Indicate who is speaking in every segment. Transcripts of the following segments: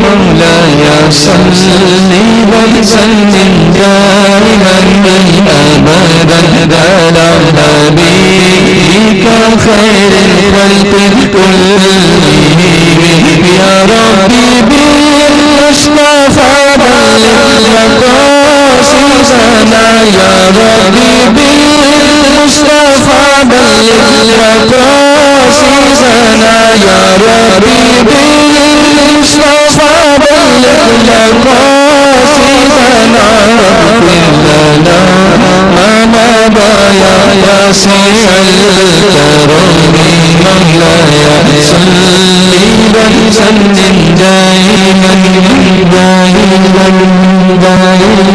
Speaker 1: مولاي صل وسلم دائما أبدا على نبيك خير الخلق كلهم يا ربي بالمصطفى بلغ مقاصدنا يا ربي بالمصطفى بلغ مقاصدنا يا ربي بالمصطفى بلغ مقاصدنا اغفر لنا ما مضى يا واسع الكرم مولاي صل وسلم دائما دائما دائما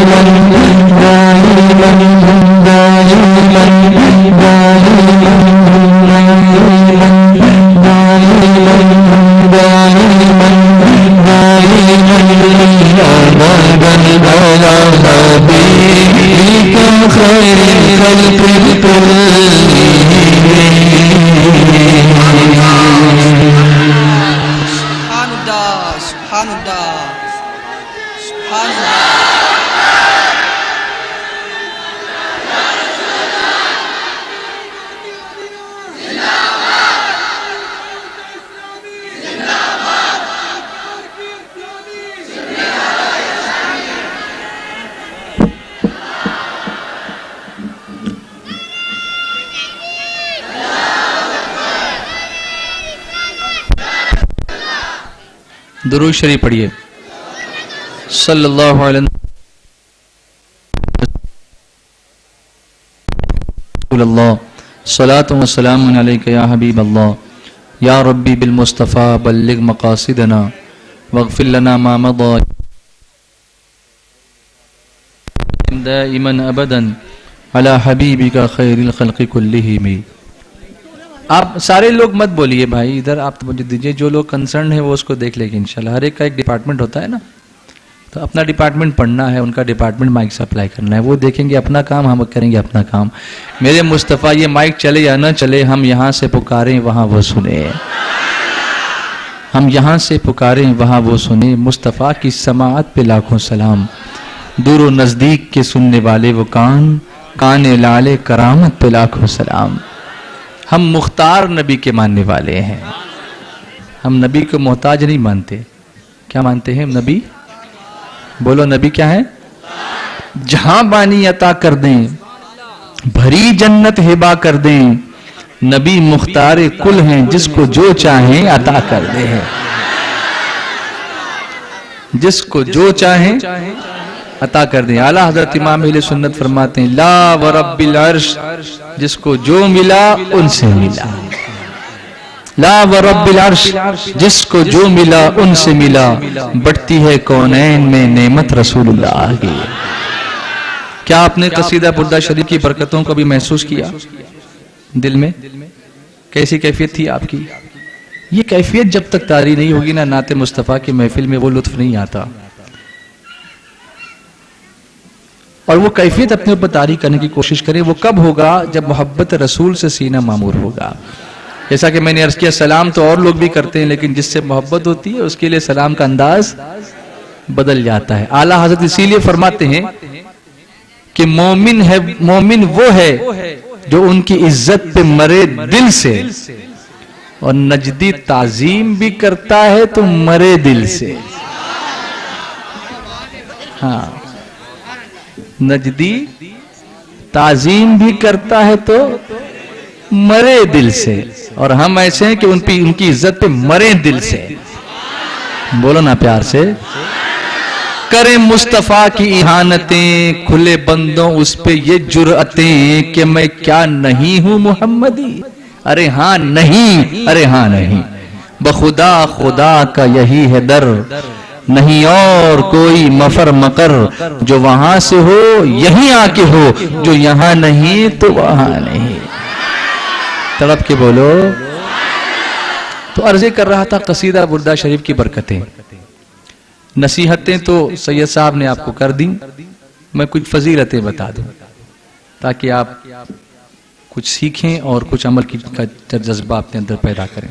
Speaker 2: درود شریف پڑھیے صلی اللہ علیہ وسلم صلاۃ و سلام علیک یا حبیب اللہ یا ربی بالمصطفیٰ بلغ مقاصدنا واغفر لنا ما مضى دائما ابدا على حبیبک خیر الخلق کلہم. آپ سارے لوگ مت بولیے بھائی، ادھر آپ مجھے دیجئے، جو لوگ کنسرن ہیں وہ اس کو دیکھ لیں گے انشاءاللہ. ہر ایک کا ایک ڈپارٹمنٹ ہوتا ہے نا، تو اپنا ڈپارٹمنٹ پڑھنا ہے، ان کا ڈپارٹمنٹ مائک سپلائی کرنا ہے، وہ دیکھیں گے اپنا کام، ہم کریں گے اپنا کام. میرے مصطفیٰ یہ مائک چلے یا نہ چلے، ہم یہاں سے پکاریں وہاں وہ سنیں، ہم یہاں سے پکاریں وہاں وہ سنیں. مصطفیٰ کی سماعت پہ لاکھوں سلام، دور و نزدیک کے سننے والے وہ کان لعل کرامت پہ لاکھوں سلام. ہم مختار نبی کے ماننے والے ہیں، ہم نبی کو محتاج نہیں مانتے. کیا مانتے ہیں نبی؟ بولو نبی کیا ہے؟ جہاں بانی عطا کر دیں، بھری جنت ہبا کر دیں. نبی مختار کل ہیں، جس کو جو چاہیں عطا کر دیں، جس کو جو چاہیں عطا کر دیں. اعلیٰ حضرت امام اہل سنت فرماتے ہیں لا ورب العرش، جس کو جو ملا ان سے ملا. لا ورب العرش، جس کو جو ملا ان سے ملا. بڑھتی ہے کونین میں نعمت رسول اللہ کی. کیا آپ نے قصیدہ بردہ شریف کی برکتوں کو بھی محسوس کیا دل میں؟ کیسی کیفیت تھی آپ کی؟ یہ کیفیت جب تک طاری نہیں ہوگی نا نعت مصطفیٰ کی محفل میں، وہ لطف نہیں آتا. اور وہ کیفیت اپنے اوپر طاری کرنے کی کوشش کریں. وہ کب ہوگا؟ جب محبت رسول سے سینہ معمور ہوگا. جیسا کہ میں نے عرض کیا، سلام تو اور لوگ بھی کرتے ہیں، لیکن جس سے محبت ہوتی ہے اس کے لیے سلام کا انداز بدل جاتا ہے. اعلیٰ حضرت اسی لیے فرماتے ہیں کہ مومن وہ ہے جو ان کی عزت پہ مرے دل سے، اور نجدی تعظیم بھی کرتا ہے تو مرے دل سے. ہاں، نجدی تعظیم بھی کرتا ہے تو مرے دل سے، اور ہم ایسے ہیں کہ ان کی عزت پہ مرے دل سے. بولو نا پیار سے. کریں مصطفیٰ کی اہانتیں، کھلے بندوں اس پہ یہ جرأتیں کہ میں کیا نہیں ہوں محمدی. ارے ہاں نہیں، ارے ہاں نہیں. بخدا خدا کا یہی ہے در، نہیں اور کوئی مفر مقر. جو وہاں سے ہو یہیں آ کے ہو، جو یہاں نہیں تو وہاں نہیں. تڑپ کے بولو. تو عرضے کر رہا تھا قصیدہ بردہ شریف کی برکتیں. نصیحتیں تو سید صاحب نے آپ کو کر دیں، میں کچھ فضیلتیں بتا دوں تاکہ آپ کچھ سیکھیں اور کچھ عمل کا جذبہ اپنے اندر پیدا کریں.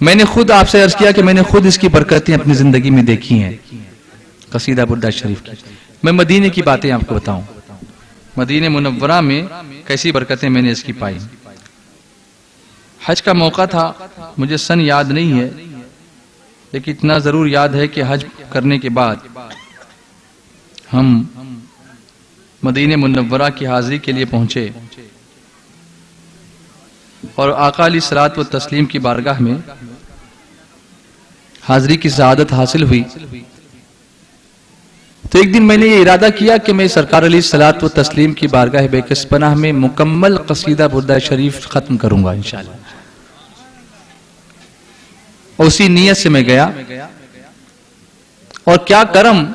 Speaker 2: میں نے خود آپ سے عرض کیا کہ میں نے خود اس کی برکتیں اپنی زندگی میں دیکھی ہیں، قصیدہ بردہ شریف کی۔ میں مدینے کی باتیں آپ کو بتاؤں، مدینہ منورہ میں کیسی برکتیں میں نے اس کی پائی۔ حج کا موقع تھا، مجھے سن یاد نہیں ہے، لیکن اتنا ضرور یاد ہے کہ حج کرنے کے بعد ہم مدینہ منورہ کی حاضری کے لیے پہنچے اور آقا علیہ الصلوۃ والتسلیم کی بارگاہ میں حاضری کی سعادت حاصل ہوئی۔ تو ایک دن میں نے یہ ارادہ کیا کہ میں سرکار علیہ الصلوۃ والتسلیم کی بارگاہ بیکس پناہ میں مکمل قصیدہ بردہ شریف ختم کروں گا انشاءاللہ۔ اسی نیت سے میں گیا، اور کیا کرم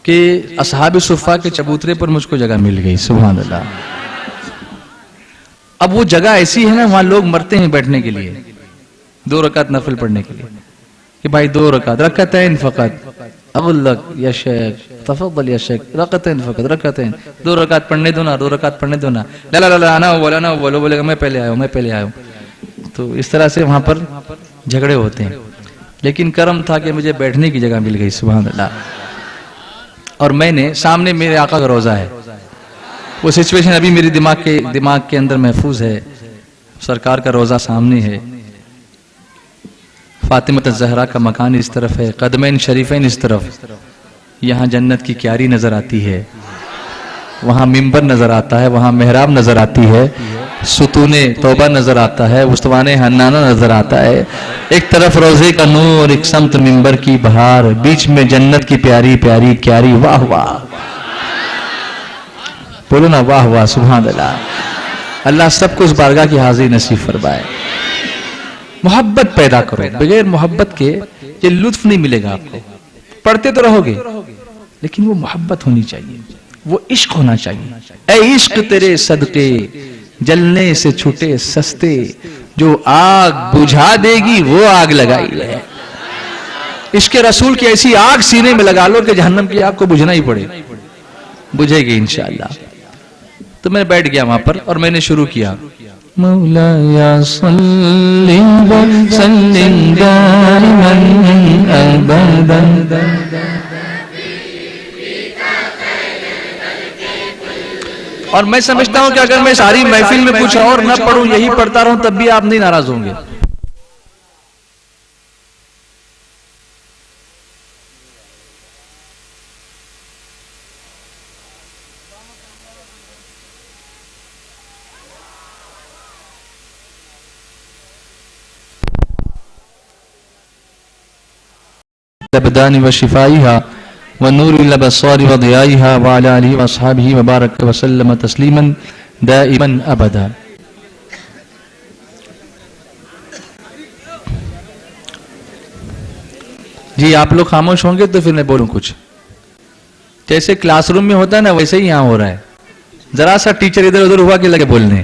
Speaker 2: کہ اصحاب صفہ کے چبوترے پر مجھ کو جگہ مل گئی، سبحان اللہ۔ اب وہ جگہ ایسی ہے نا، وہاں لوگ مرتے ہیں بیٹھنے کے لیے 2 رکعت نفل پڑھنے کے لیے، کہ بھائی 2 رکعت، رکعتین فقط، اقول لک یا شیخ تفضل یا شیخ، رکعتین فقط، رکعتین، 2 رکعت پڑھنے دو نا، 2 رکعت پڑھنے دو نا، لا لا لا آنا بولو، بولے گا میں پہلے آیا ہوں، میں پہلے آیا ہوں۔ تو اس طرح سے وہاں پر جھگڑے ہوتے ہیں، لیکن کرم تھا کہ مجھے بیٹھنے کی جگہ مل گئی، سبحان اللہ۔ اور میں نے سامنے میرے آقا کا روضہ ہے، وہ سچویشن ابھی میری دماغ کے اندر محفوظ ہے، سرکار کا روضہ سامنے ہے، فاطمہ الزہرا کا مکان اس طرف ہے، قدمین شریفین اس طرف، یہاں جنت کی کیاری نظر آتی ہے، وہاں ممبر نظر آتا ہے، وہاں محراب نظر آتی ہے، ستون توبہ نظر آتا ہے، استوان حنانہ نظر آتا ہے، ایک طرف روزے کا نور، ایک سمت ممبر کی بہار، بیچ میں جنت کی پیاری پیاری کیاری، واہ واہ، بولو نا واہ واہ، سبحان اللہ۔ اللہ سب کو اس بارگاہ کی حاضری نصیب فرمائے۔ محبت پیدا کرو، بغیر محبت کے یہ لطف نہیں ملے گا آپ کو۔ پڑھتے تو رہو گے لیکن وہ محبت ہونی چاہیے، وہ عشق ہونا چاہیے۔ اے عشق تیرے صدقے جلنے سے چھوٹے سستے، جو آگ بجھا دے گی وہ آگ لگائی ہے۔ عشق رسول کی ایسی آگ سینے میں لگا لو کہ جہنم کی آگ کو بجھنا ہی پڑے، بجھے گی انشاءاللہ۔ تو میں بیٹھ گیا وہاں پر اور میں نے شروع کیا، مولایا صلی وسلم دائما ابدا۔ اور میں سمجھتا ہوں کہ اگر میں ساری محفل میں کچھ اور نہ پڑھوں، یہی پڑھتا رہوں، تب بھی آپ نہیں ناراض ہوں گے۔ الابدان وشفائها ونور الابصار وضيائها وعلى اله واصحابه وبارك وسلم تسليما دائما ابدا۔ جی آپ لوگ خاموش ہوں گے تو پھر میں بولوں کچھ، جیسے کلاس روم میں ہوتا ہے نا ویسے ہی یہاں ہو رہا ہے، ذرا سا ٹیچر ادھر ادھر ہوا کہ لگے بولنے،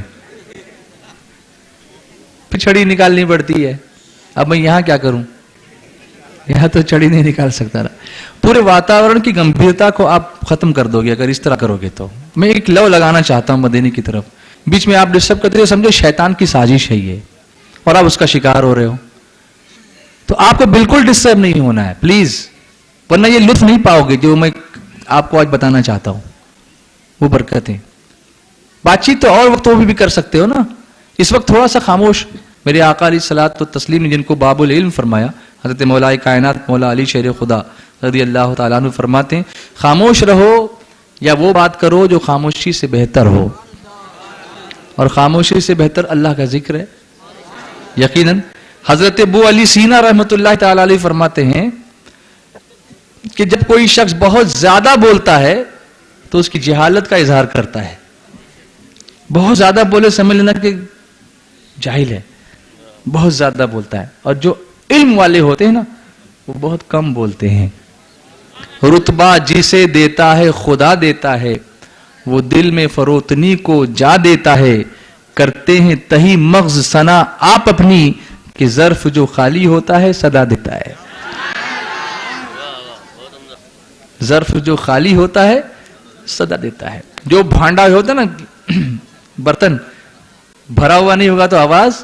Speaker 2: پھر چھڑی نکالنی پڑتی ہے۔ اب میں یہاں کیا کروں، یہاں تو چھڑی نہیں نکال سکتا نا۔ پورے واتاورن کی گمبھیرتا کو آپ ختم کر دو گے اگر اس طرح کرو گے تو۔ میں ایک لو لگانا چاہتا ہوں مدینے کی طرف، بیچ میں آپ ڈسٹرب کرتے ہو، سمجھو شیطان کی سازش ہے یہ اور آپ اس کا شکار ہو رہے ہو، تو آپ کو بالکل ڈسٹرب نہیں ہونا ہے پلیز، ورنہ یہ لطف نہیں پاؤ گے جو میں آپ کو آج بتانا چاہتا ہوں، وہ برکتیں۔ بات چیت تو اور وقت بھی کر سکتے ہو نا، اس وقت تھوڑا سا خاموش۔ میرے آقا علیہ الصلوۃ والتسلیم نے جن کو باب العلم فرمایا، حضرت مولا کائنات مولا علی شیر خدا رضی اللہ تعالیٰ عنہ فرماتے ہیں، خاموش رہو یا وہ بات کرو جو خاموشی سے بہتر ہو، اور خاموشی سے بہتر اللہ کا ذکر ہے یقیناً۔ حضرت ابو علی سینا رحمت اللہ تعالیٰ علیہ فرماتے ہیں کہ جب کوئی شخص بہت زیادہ بولتا ہے تو اس کی جہالت کا اظہار کرتا ہے۔ بہت زیادہ بولے سمجھ لینا کہ جاہل ہے، بہت زیادہ بولتا ہے، اور جو علم والے ہوتے ہیں نا وہ بہت کم بولتے ہیں۔ رتبہ جسے دیتا ہے خدا دیتا ہے، وہ دل میں فروتنی کو جا دیتا ہے، کرتے ہیں تہی مغز ثنا آپ اپنی، کہ ظرف جو خالی ہوتا ہے صدا دیتا ہے۔ ظرف جو خالی ہوتا ہے صدا دیتا ہے۔ جو بھانڈا ہوتا ہے نا، برتن بھرا ہوا نہیں ہوگا تو آواز